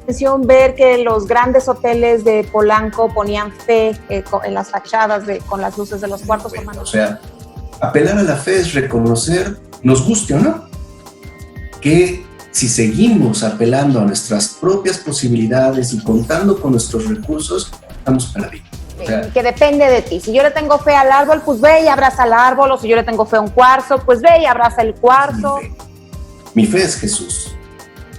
atención ver que los grandes hoteles de Polanco ponían fe en las fachadas con las luces de los cuartos. Bueno, o sea, apelar a la fe es reconocer, nos guste o no, que si seguimos apelando a nuestras propias posibilidades y contando con nuestros recursos, estamos perdidos. O sea, que depende de ti. Si yo le tengo fe al árbol, pues ve y abraza al árbol. O si yo le tengo fe a un cuarzo, pues ve y abraza el cuarzo. Mi fe es Jesús.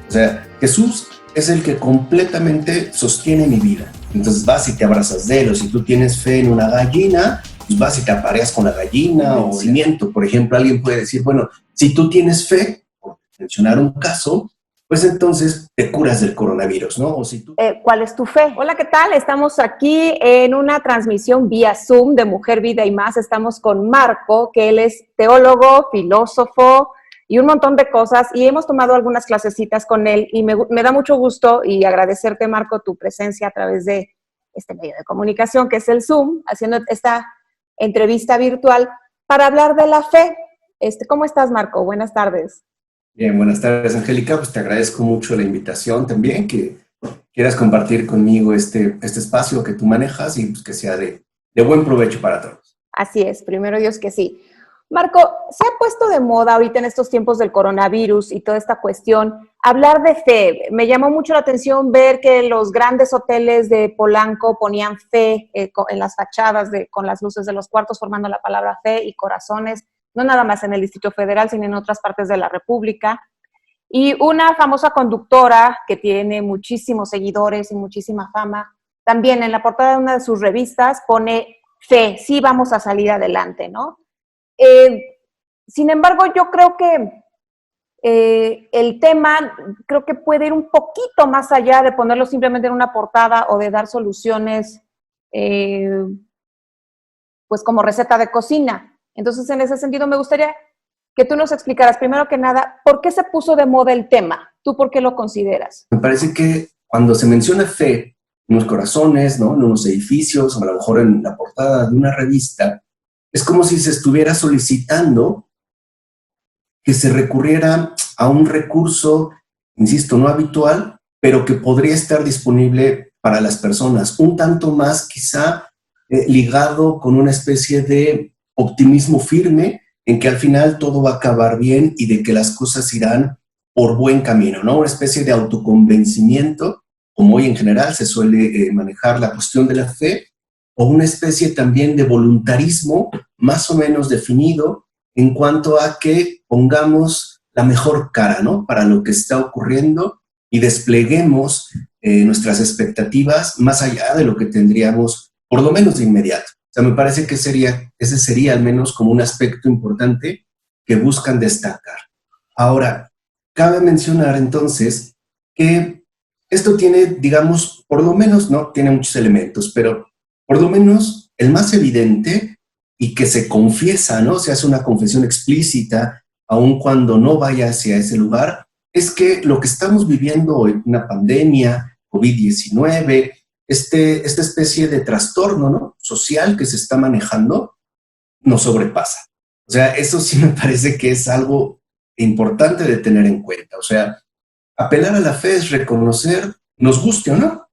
O sea, Jesús es el que completamente sostiene mi vida. Entonces vas y te abrazas de él. O si tú tienes fe en una gallina, pues vas y te apareas con la gallina o alimento. Por ejemplo, alguien puede decir, bueno, si tú tienes fe, por mencionar un caso, pues entonces te curas del coronavirus, ¿no? O si tú... ¿Cuál es tu fe? Hola, ¿qué tal? Estamos aquí en una transmisión vía Zoom de Mujer, Vida y Más. Estamos con Marco, que él es teólogo, filósofo y un montón de cosas. Y hemos tomado algunas clasecitas con él y me da mucho gusto y agradecerte, Marco, tu presencia a través de este medio de comunicación, que es el Zoom, haciendo esta entrevista virtual para hablar de la fe. ¿Cómo estás, Marco? Buenas tardes. Bien, buenas tardes, Angélica. Pues te agradezco mucho la invitación también, que quieras compartir conmigo este espacio que tú manejas y pues que sea de buen provecho para todos. Así es, primero Dios que sí. Marco, se ha puesto de moda ahorita en estos tiempos del coronavirus y toda esta cuestión, hablar de fe. Me llamó mucho la atención ver que los grandes hoteles de Polanco ponían fe en las fachadas con las luces de los cuartos, formando la palabra fe y corazones. No nada más en el Distrito Federal, sino en otras partes de la República. Y una famosa conductora que tiene muchísimos seguidores y muchísima fama, también en la portada de una de sus revistas pone fe, sí vamos a salir adelante, ¿no? Sin embargo, yo creo que el tema creo que puede ir un poquito más allá de ponerlo simplemente en una portada o de dar soluciones pues como receta de cocina. Entonces, en ese sentido, me gustaría que tú nos explicaras, primero que nada, ¿por qué se puso de moda el tema? ¿Tú por qué lo consideras? Me parece que cuando se menciona fe en los corazones, ¿no?, en unos edificios, o a lo mejor en la portada de una revista, es como si se estuviera solicitando que se recurriera a un recurso, insisto, no habitual, pero que podría estar disponible para las personas, un tanto más quizá ligado con una especie de optimismo firme en que al final todo va a acabar bien y de que las cosas irán por buen camino, ¿no? Una especie de autoconvencimiento, como hoy en general se suele manejar la cuestión de la fe, o una especie también de voluntarismo más o menos definido en cuanto a que pongamos la mejor cara, ¿no?, para lo que está ocurriendo y despleguemos nuestras expectativas más allá de lo que tendríamos, por lo menos de inmediato. O sea, me parece que ese sería al menos como un aspecto importante que buscan destacar. Ahora, cabe mencionar entonces que esto tiene, digamos, por lo menos, no tiene muchos elementos, pero por lo menos el más evidente y que se confiesa, ¿no?, se hace una confesión explícita, aun cuando no vaya hacia ese lugar, es que lo que estamos viviendo hoy, una pandemia, COVID-19, esta especie de trastorno, ¿no?, social que se está manejando, nos sobrepasa. O sea, eso sí me parece que es algo importante de tener en cuenta. O sea, apelar a la fe es reconocer, nos guste o no,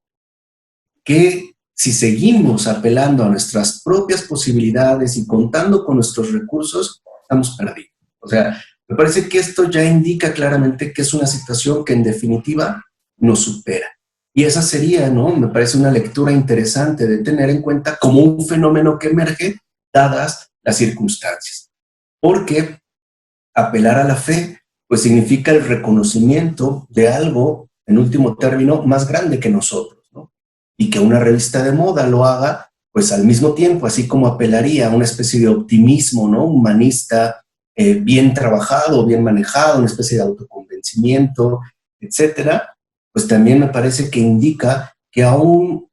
que si seguimos apelando a nuestras propias posibilidades y contando con nuestros recursos, estamos perdidos. O sea, me parece que esto ya indica claramente que es una situación que en definitiva nos supera. Y esa sería, ¿no?, me parece una lectura interesante de tener en cuenta como un fenómeno que emerge dadas las circunstancias. Porque apelar a la fe, pues significa el reconocimiento de algo, en último término, más grande que nosotros, ¿no? Y que una revista de moda lo haga, pues al mismo tiempo, así como apelaría a una especie de optimismo, ¿no?, humanista, bien trabajado, bien manejado, una especie de autoconvencimiento, etcétera, pues también me parece que indica que aún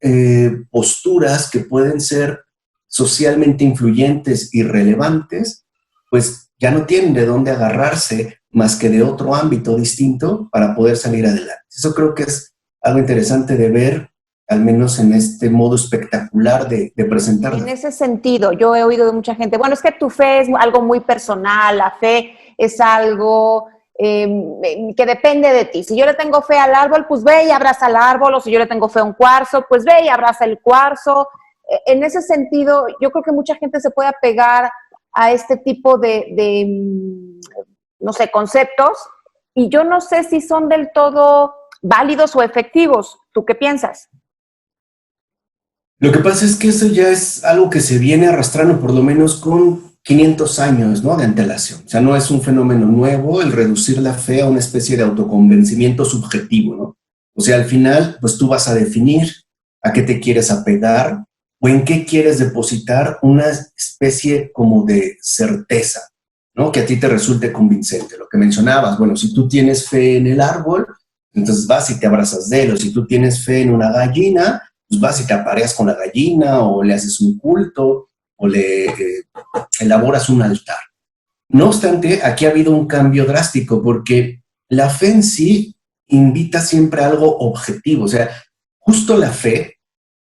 posturas que pueden ser socialmente influyentes y relevantes, pues ya no tienen de dónde agarrarse más que de otro ámbito distinto para poder salir adelante. Eso creo que es algo interesante de ver, al menos en este modo espectacular de presentarla. En ese sentido, yo he oído de mucha gente, bueno, es que tu fe es algo muy personal, la fe es algo que depende de ti. Si yo le tengo fe al árbol, pues ve y abraza al árbol, o si yo le tengo fe a un cuarzo, pues ve y abraza el cuarzo. En ese sentido, yo creo que mucha gente se puede apegar a este tipo de no sé, conceptos, y yo no sé si son del todo válidos o efectivos. ¿Tú qué piensas? Lo que pasa es que eso ya es algo que se viene arrastrando por lo menos con 500 años, ¿no?, de antelación. O sea, no es un fenómeno nuevo el reducir la fe a una especie de autoconvencimiento subjetivo, ¿no? O sea, al final, pues tú vas a definir a qué te quieres apegar o en qué quieres depositar una especie como de certeza, ¿no?, que a ti te resulte convincente. Lo que mencionabas, bueno, si tú tienes fe en el árbol, entonces vas y te abrazas de él, o si tú tienes fe en una gallina, pues vas y te apareas con la gallina, o le haces un culto, o le elaboras un altar. No obstante, aquí ha habido un cambio drástico, porque la fe en sí invita siempre a algo objetivo. O sea, justo la fe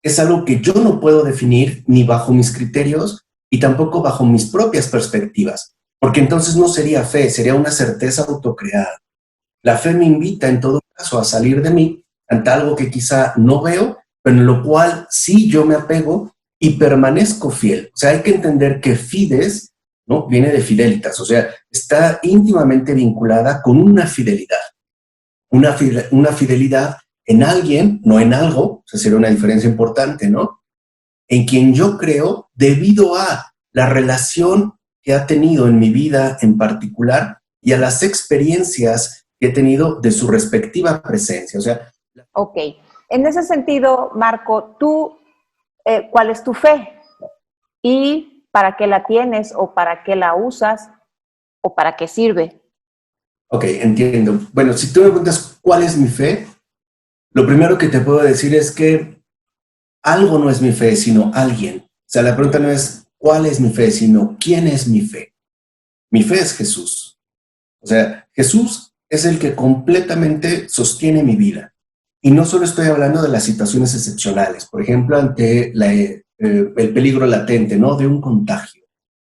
es algo que yo no puedo definir ni bajo mis criterios y tampoco bajo mis propias perspectivas, porque entonces no sería fe, sería una certeza autocreada. La fe me invita en todo caso a salir de mí ante algo que quizá no veo, pero en lo cual sí yo me apego y permanezco fiel. O sea, hay que entender que fides, ¿no?, viene de fidelitas, o sea, está íntimamente vinculada con una fidelidad. Una fidelidad en alguien, no en algo, o sea, sería una diferencia importante, ¿no? En quien yo creo debido a la relación que ha tenido en mi vida en particular y a las experiencias que he tenido de su respectiva presencia. O sea, Ok. En ese sentido, Marco, tú, ¿cuál es tu fe? ¿Y para qué la tienes o para qué la usas o para qué sirve? ok, entiendo. Bueno, si tú me preguntas cuál es mi fe, lo primero que te puedo decir es que algo no es mi fe, sino alguien. O sea, la pregunta no es cuál es mi fe, sino quién es mi fe. Mi fe es Jesús. O sea, Jesús es el que completamente sostiene mi vida. Y no solo estoy hablando de las situaciones excepcionales, por ejemplo, ante el peligro latente, ¿no?, de un contagio,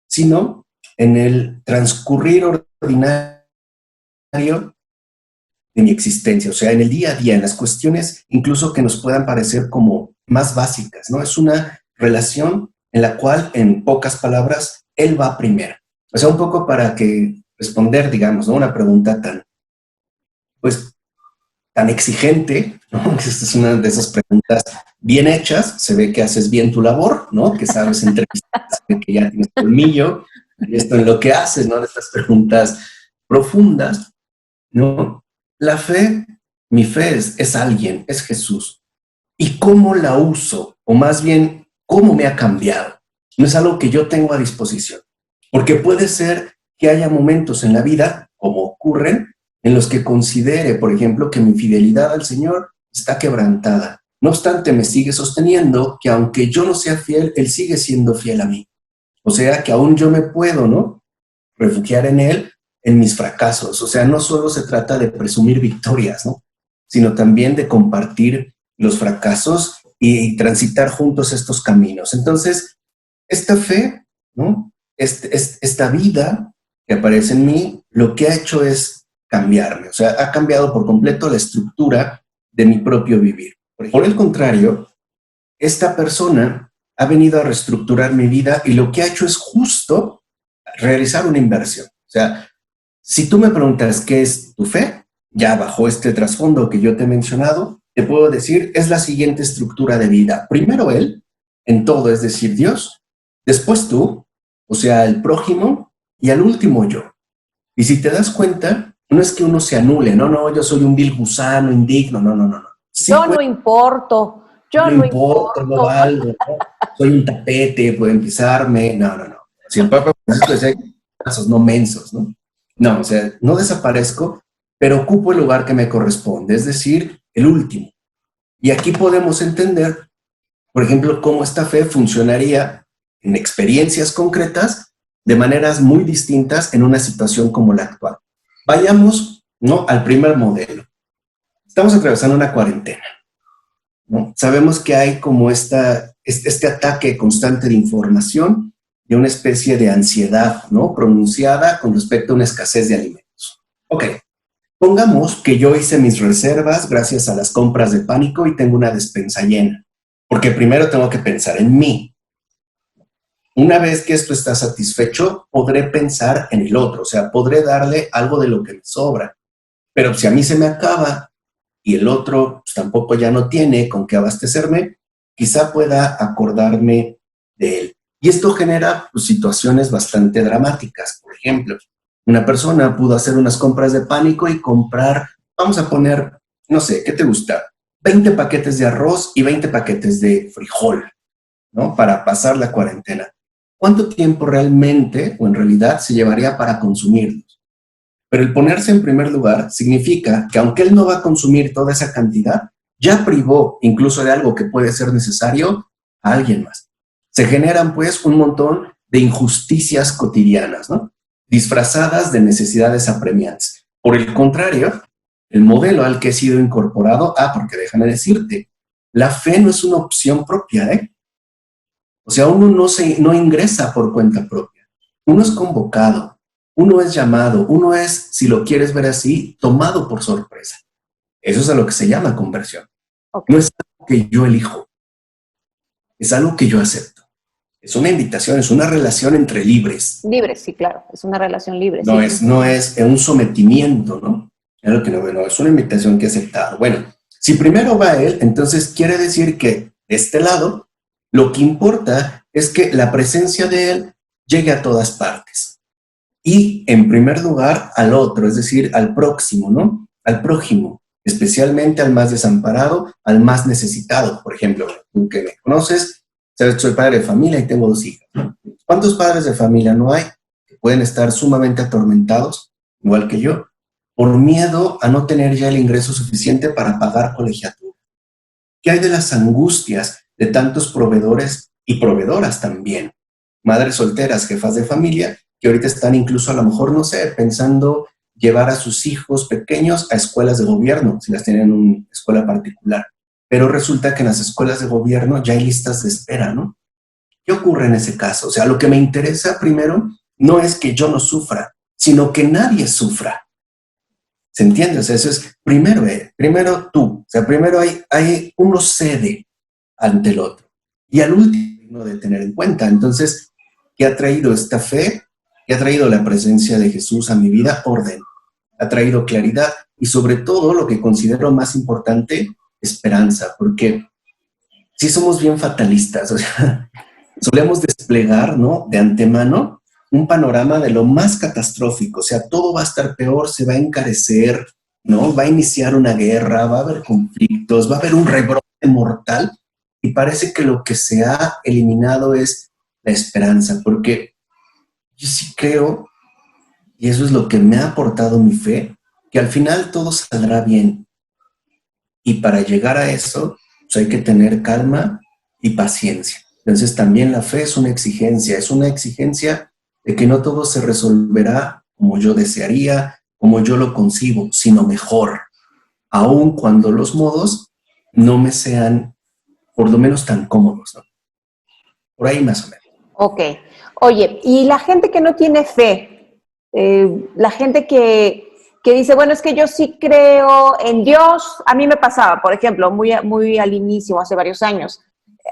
sino en el transcurrir ordinario de mi existencia, o sea, en el día a día, en las cuestiones incluso que nos puedan parecer como más básicas, ¿no? Es una relación en la cual, en pocas palabras, él va primero. O sea, un poco para que responder, digamos, ¿no?, una pregunta pues, tan exigente, ¿no? Esta es una de esas preguntas bien hechas, se ve que haces bien tu labor, ¿no?, que sabes entrevistar, se ve que ya tienes colmillo, y esto en lo que haces, ¿no?, de estas preguntas profundas, ¿no? La fe, mi fe es alguien, es Jesús. ¿Y cómo la uso? O más bien, ¿cómo me ha cambiado? No es algo que yo tengo a disposición. Porque puede ser que haya momentos en la vida, como ocurren, en los que considere, por ejemplo, que mi fidelidad al Señor está quebrantada. No obstante, me sigue sosteniendo que aunque yo no sea fiel, Él sigue siendo fiel a mí. O sea, que aún yo me puedo, ¿no?, refugiar en Él en mis fracasos. O sea, no solo se trata de presumir victorias, ¿no?, sino también de compartir los fracasos y transitar juntos estos caminos. Entonces, esta fe, ¿no?, esta vida que aparece en mí, lo que ha hecho es cambiarme. O sea, ha cambiado por completo la estructura de mi propio vivir. Por el contrario, esta persona ha venido a reestructurar mi vida y lo que ha hecho es justo realizar una inversión. O sea, si tú me preguntas qué es tu fe, ya bajo este trasfondo que yo te he mencionado, te puedo decir, es la siguiente estructura de vida. Primero Él, en todo, es decir, Dios, después tú, o sea, el prójimo, y al último yo. Y si te das cuenta, no es que uno se anule, no, yo soy un vil gusano, indigno, no. Sí, yo no importo, yo no importo, no valgo, ¿no? Soy un tapete, pueden pisarme, no. Si el Papa Francisco decía casos no mensos, ¿no? No, o sea, no desaparezco, pero ocupo el lugar que me corresponde, es decir, el último. Y aquí podemos entender, por ejemplo, cómo esta fe funcionaría en experiencias concretas de maneras muy distintas en una situación como la actual. Vayamos, ¿no?, al primer modelo. Estamos atravesando una cuarentena, ¿no? Sabemos que hay como este ataque constante de información y una especie de ansiedad, ¿no?, pronunciada con respecto a una escasez de alimentos. Ok, Pongamos que yo hice mis reservas gracias a las compras de pánico y tengo una despensa llena, porque primero tengo que pensar en mí. Una vez que esto está satisfecho, podré pensar en el otro, o sea, podré darle algo de lo que me sobra. Pero si a mí se me acaba y el otro pues, tampoco ya no tiene con qué abastecerme, quizá pueda acordarme de él. Y esto genera pues, situaciones bastante dramáticas. Por ejemplo, una persona pudo hacer unas compras de pánico y comprar, vamos a poner, no sé, ¿qué te gusta? 20 paquetes de arroz y 20 paquetes de frijol, ¿no? Para pasar la cuarentena. ¿Cuánto tiempo realmente o en realidad se llevaría para consumirlos? Pero el ponerse en primer lugar significa que aunque él no va a consumir toda esa cantidad, ya privó incluso de algo que puede ser necesario a alguien más. Se generan pues un montón de injusticias cotidianas, ¿no? Disfrazadas de necesidades apremiantes. Por el contrario, el modelo al que he sido incorporado, porque déjame decirte, la fe no es una opción propia, ¿eh? O sea, uno no ingresa por cuenta propia. Uno es convocado, uno es llamado, uno es, si lo quieres ver así, tomado por sorpresa. Eso es a lo que se llama conversión. Okay. No es algo que yo elijo, es algo que yo acepto. Es una invitación, es una relación entre libres. Libres, sí, claro, es una relación libre. No, sí. no es un sometimiento, ¿no? Es lo que no, es una invitación que he aceptado. Bueno, si primero va él, entonces quiere decir que de este lado, lo que importa es que la presencia de él llegue a todas partes. Y en primer lugar al otro, es decir, al próximo, ¿no? Al prójimo, especialmente al más desamparado, al más necesitado. Por ejemplo, tú que me conoces, sabes que soy padre de familia y tengo 2 hijas, ¿no? ¿Cuántos padres de familia no hay que pueden estar sumamente atormentados, igual que yo, por miedo a no tener ya el ingreso suficiente para pagar colegiatura? ¿Qué hay de las angustias de tantos proveedores y proveedoras también? Madres solteras, jefas de familia, que ahorita están incluso a lo mejor, no sé, pensando llevar a sus hijos pequeños a escuelas de gobierno, si las tienen en una escuela particular. Pero resulta que en las escuelas de gobierno ya hay listas de espera, ¿no? ¿Qué ocurre en ese caso? O sea, lo que me interesa primero no es que yo no sufra, sino que nadie sufra. ¿Se entiende? O sea, eso es primero tú. O sea, primero uno cede ante el otro. Y al último de tener en cuenta. Entonces, ¿qué ha traído esta fe? ¿Qué ha traído la presencia de Jesús a mi vida? Orden. Ha traído claridad y sobre todo lo que considero más importante, esperanza. Porque sí somos bien fatalistas. O sea, solemos desplegar, ¿no? De antemano un panorama de lo más catastrófico, o sea, todo va a estar peor, se va a encarecer, ¿no? Va a iniciar una guerra, va a haber conflictos, va a haber un rebrote mortal y parece que lo que se ha eliminado es la esperanza, porque yo sí creo, y eso es lo que me ha aportado mi fe, que al final todo saldrá bien. Y para llegar a eso, pues hay que tener calma y paciencia. Entonces también la fe es una exigencia de que no todo se resolverá como yo desearía, como yo lo concibo, sino mejor, aun cuando los modos no me sean por lo menos tan cómodos, ¿no? Por ahí más o menos. Ok. Oye, y la gente que no tiene fe, la gente que dice, bueno, es que yo sí creo en Dios, a mí me pasaba, por ejemplo, muy al inicio, hace varios años,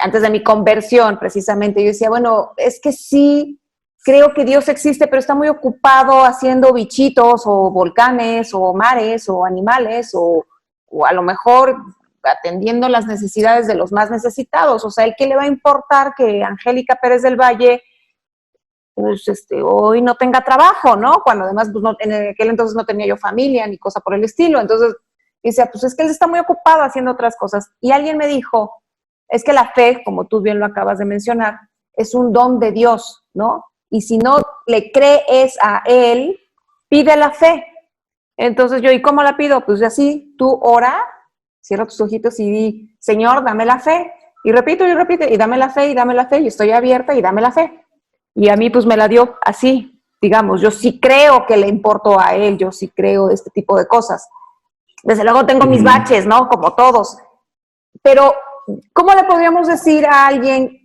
antes de mi conversión precisamente, yo decía, bueno, es que sí creo que Dios existe, pero está muy ocupado haciendo bichitos o volcanes o mares o animales o a lo mejor atendiendo las necesidades de los más necesitados. O sea, ¿el qué le va a importar que Angélica Pérez del Valle pues, hoy no tenga trabajo, ¿no? Cuando además pues, no, en aquel entonces no tenía yo familia ni cosa por el estilo. Entonces, dice, pues es que él está muy ocupado haciendo otras cosas. Y alguien me dijo, es que la fe, como tú bien lo acabas de mencionar, es un don de Dios, ¿no? Y si no le crees a Él, pide la fe. Entonces yo, ¿y cómo la pido? Pues así, tú ora, cierra tus ojitos y di, Señor, dame la fe. Y repito, y dame la fe, y estoy abierta, y dame la fe. Y a mí pues me la dio así, digamos, yo sí creo que le importo a Él, yo sí creo este tipo de cosas. Desde luego tengo mis baches, ¿no? Como todos. Pero, ¿cómo le podríamos decir a alguien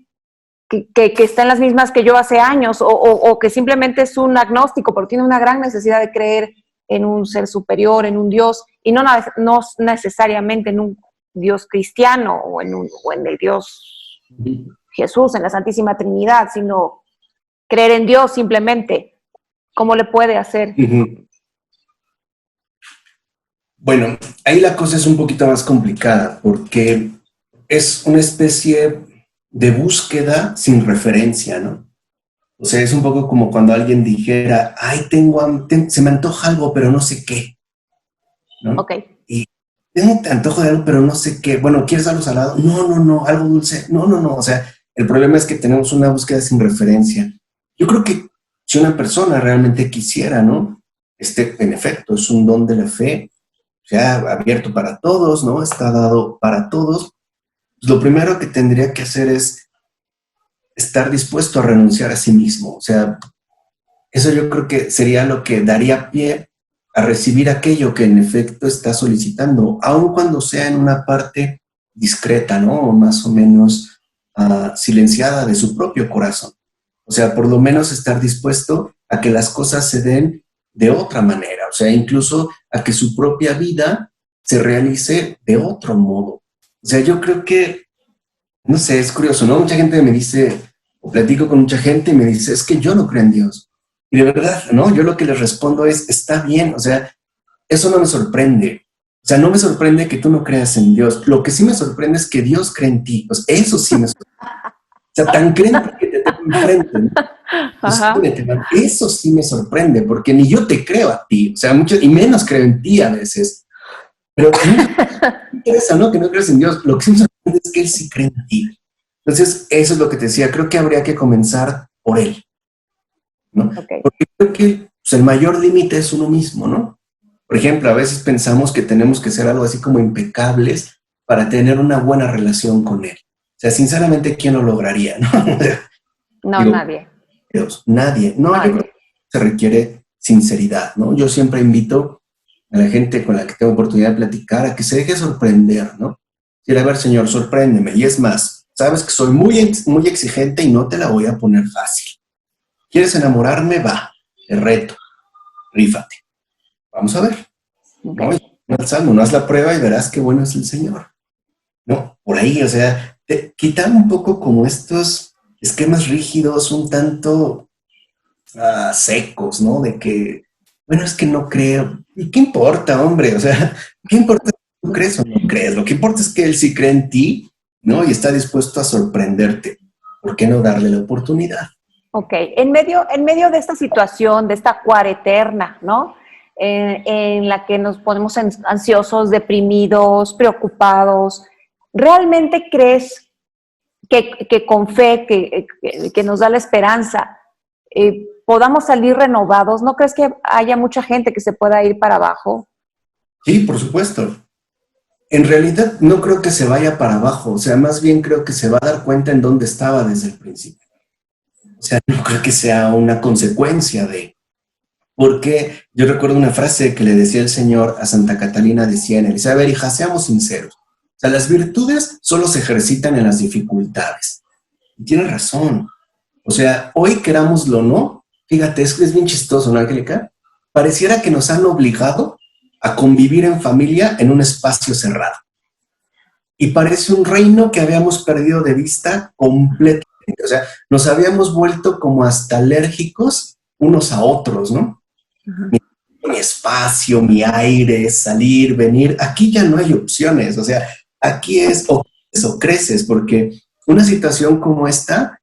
que está en las mismas que yo hace años o que simplemente es un agnóstico, pero tiene una gran necesidad de creer en un ser superior, en un Dios, y no necesariamente en un Dios cristiano o en el Dios Jesús, en la Santísima Trinidad, sino creer en Dios simplemente. ¿Cómo le puede hacer? Bueno, ahí la cosa es un poquito más complicada porque es una especie de búsqueda sin referencia, ¿no? O sea, es un poco como cuando alguien dijera, ay, se me antoja algo, pero no sé qué, ¿no? Ok. Y tengo antojo de algo, pero no sé qué. Bueno, ¿quieres algo salado? No, algo dulce. No. O sea, el problema es que tenemos una búsqueda sin referencia. Yo creo que si una persona realmente quisiera, ¿no? En efecto, es un don de la fe, o sea, abierto para todos, ¿no? Está dado para todos. Lo primero que tendría que hacer es estar dispuesto a renunciar a sí mismo. O sea, eso yo creo que sería lo que daría pie a recibir aquello que en efecto está solicitando, aun cuando sea en una parte discreta, ¿no? O más o menos silenciada de su propio corazón. O sea, por lo menos estar dispuesto a que las cosas se den de otra manera, o sea, incluso a que su propia vida se realice de otro modo. O sea, yo creo que, no sé, es curioso, ¿no? Mucha gente me dice, o platico con mucha gente y me dice, es que yo no creo en Dios. Y de verdad, ¿no? Yo lo que les respondo es, está bien, o sea, eso no me sorprende. O sea, no me sorprende que tú no creas en Dios. Lo que sí me sorprende es que Dios cree en ti. Pues eso sí me sorprende. O sea, tan cree en ti que te tengo enfrente, ¿no? Eso sí me sorprende, porque ni yo te creo a ti, o sea, mucho, y menos creo en ti a veces. Pero a mí me interesa, ¿no? Que no creas en Dios. Lo que sí me sorprende es que Él sí cree en ti. Entonces, eso es lo que te decía. Creo que habría que comenzar por Él, ¿no? Okay. Porque creo que pues, el mayor límite es uno mismo, ¿no? Por ejemplo, a veces pensamos que tenemos que ser algo así como impecables para tener una buena relación con Él. O sea, sinceramente, ¿quién lo lograría, no? No, digo, nadie. Dios, nadie. No, nadie. yo creo que se requiere sinceridad, ¿no? Yo siempre invito a la gente con la que tengo oportunidad de platicar a que se deje sorprender, ¿no? Decir, a ver, Señor, sorpréndeme. Y es más, sabes que soy muy exigente y no te la voy a poner fácil. ¿Quieres enamorarme? Va, te reto, rífate. Vamos a ver. Okay. ¿No? El Salmo, no haz la prueba y verás qué bueno es el Señor. ¿No? Por ahí, o sea, quitar un poco como estos esquemas rígidos, un tanto secos, ¿no? De que, bueno, es que no creo. ¿Y qué importa, hombre? O sea, ¿qué importa si tú crees o no crees? Lo que importa es que él sí cree en ti, ¿no? Y está dispuesto a sorprenderte. ¿Por qué no darle la oportunidad? Ok, en medio de esta situación, de esta cuareterna, ¿no? En la que nos ponemos ansiosos, deprimidos, preocupados, ¿realmente crees que con fe, que nos da la esperanza, podamos salir renovados? ¿No crees que haya mucha gente que se pueda ir para abajo? Sí, por supuesto. En realidad no creo que se vaya para abajo, o sea, más bien creo que se va a dar cuenta en dónde estaba desde el principio. O sea, no creo que sea una consecuencia de... Porque yo recuerdo una frase que le decía el Señor a Santa Catalina de Siena, dice, a ver, hija, seamos sinceros. O sea, las virtudes solo se ejercitan en las dificultades. Y tiene razón. O sea, hoy querámoslo o no, fíjate, es bien chistoso, ¿no, Angélica? Pareciera que nos han obligado a convivir en familia en un espacio cerrado. Y parece un reino que habíamos perdido de vista completamente. O sea, nos habíamos vuelto como hasta alérgicos unos a otros, ¿no? Mi espacio, mi aire, salir, venir. Aquí ya no hay opciones. O sea, aquí es o creces, porque una situación como esta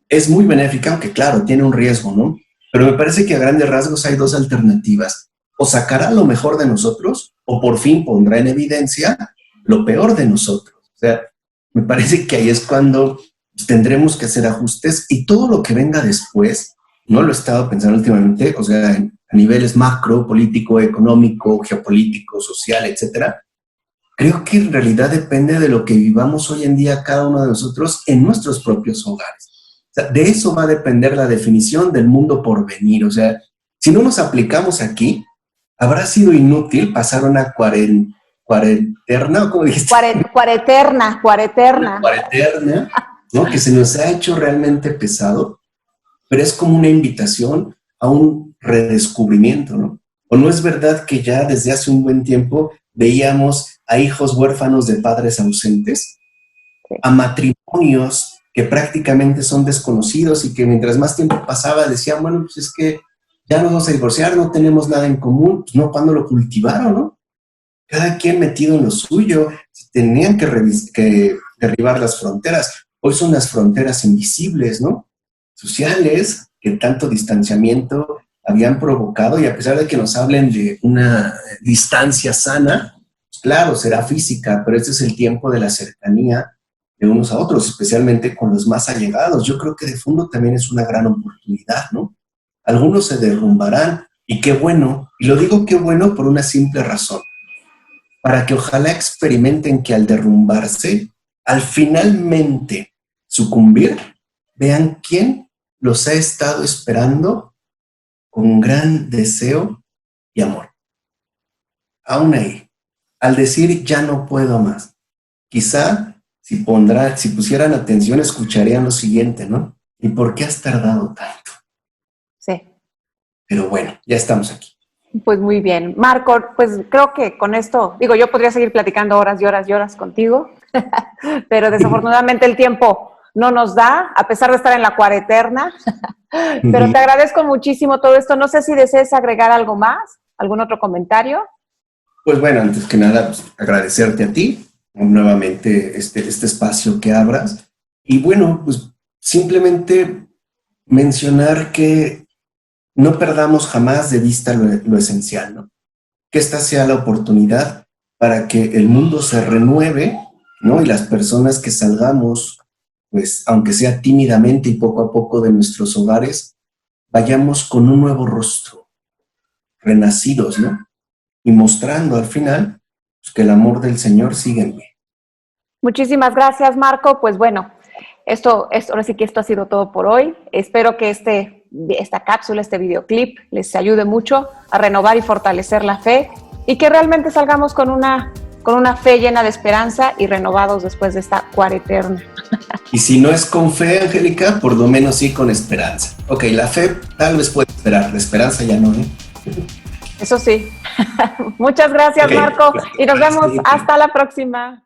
es muy benéfica, aunque claro, tiene un riesgo, ¿no? Pero me parece que a grandes rasgos hay dos alternativas. O sacará lo mejor de nosotros, o por fin pondrá en evidencia lo peor de nosotros. O sea, me parece que ahí es cuando tendremos que hacer ajustes y todo lo que venga después, no lo he estado pensando últimamente, o sea, a niveles macro, político, económico, geopolítico, social, etcétera. Creo que en realidad depende de lo que vivamos hoy en día cada uno de nosotros en nuestros propios hogares. O sea, de eso va a depender la definición del mundo por venir. O sea, si no nos aplicamos aquí, habrá sido inútil pasar una cuareterna, ¿o cómo dijiste? Cuareterna, ¿no? Que se nos ha hecho realmente pesado, pero es como una invitación a un redescubrimiento, ¿no? ¿O no es verdad que ya desde hace un buen tiempo veíamos a hijos huérfanos de padres ausentes, a matrimonios que prácticamente son desconocidos y que mientras más tiempo pasaba decían, bueno, pues es que ya nos vamos a divorciar, no tenemos nada en común? Pues no, cuando lo cultivaron, ¿no? Cada quien metido en lo suyo, tenían que derribar las fronteras. Hoy son las fronteras invisibles, ¿no? Sociales, que tanto distanciamiento habían provocado, y a pesar de que nos hablen de una distancia sana, pues claro, será física, pero este es el tiempo de la cercanía de unos a otros, especialmente con los más allegados. Yo creo que de fondo también es una gran oportunidad, ¿no? Algunos se derrumbarán, y qué bueno, y lo digo qué bueno por una simple razón, para que ojalá experimenten que al derrumbarse, al finalmente sucumbir, vean quién los ha estado esperando con gran deseo y amor. Aún ahí, al decir ya no puedo más, quizá si pusieran atención escucharían lo siguiente, ¿no? ¿Y por qué has tardado tanto? Sí. Pero bueno, ya estamos aquí. Pues muy bien. Marco, pues creo que con esto, digo, yo podría seguir platicando horas y horas y horas contigo, pero desafortunadamente el tiempo no nos da, a pesar de estar en la cuareterna. Pero te agradezco muchísimo todo esto. No sé si desees agregar algo más, algún otro comentario. Pues bueno, antes que nada, pues, agradecerte a ti nuevamente este espacio que abras. Y bueno, pues simplemente mencionar que no perdamos jamás de vista lo esencial, ¿no? Que esta sea la oportunidad para que el mundo se renueve, ¿no? Y las personas que salgamos, pues aunque sea tímidamente y poco a poco de nuestros hogares, vayamos con un nuevo rostro, renacidos, ¿no? Y mostrando al final pues, que el amor del Señor sigue en mí. Muchísimas gracias, Marco. Pues bueno, ahora sí que esto ha sido todo por hoy. Espero que esta cápsula, este videoclip, les ayude mucho a renovar y fortalecer la fe y que realmente salgamos con una fe llena de esperanza y renovados después de esta cuareterna. Y si no es con fe, Angélica, por lo menos sí con esperanza. Ok, la fe tal vez puede esperar, la esperanza ya no, ¿eh? Eso sí. Muchas gracias, Marco, y nos vemos hasta la próxima.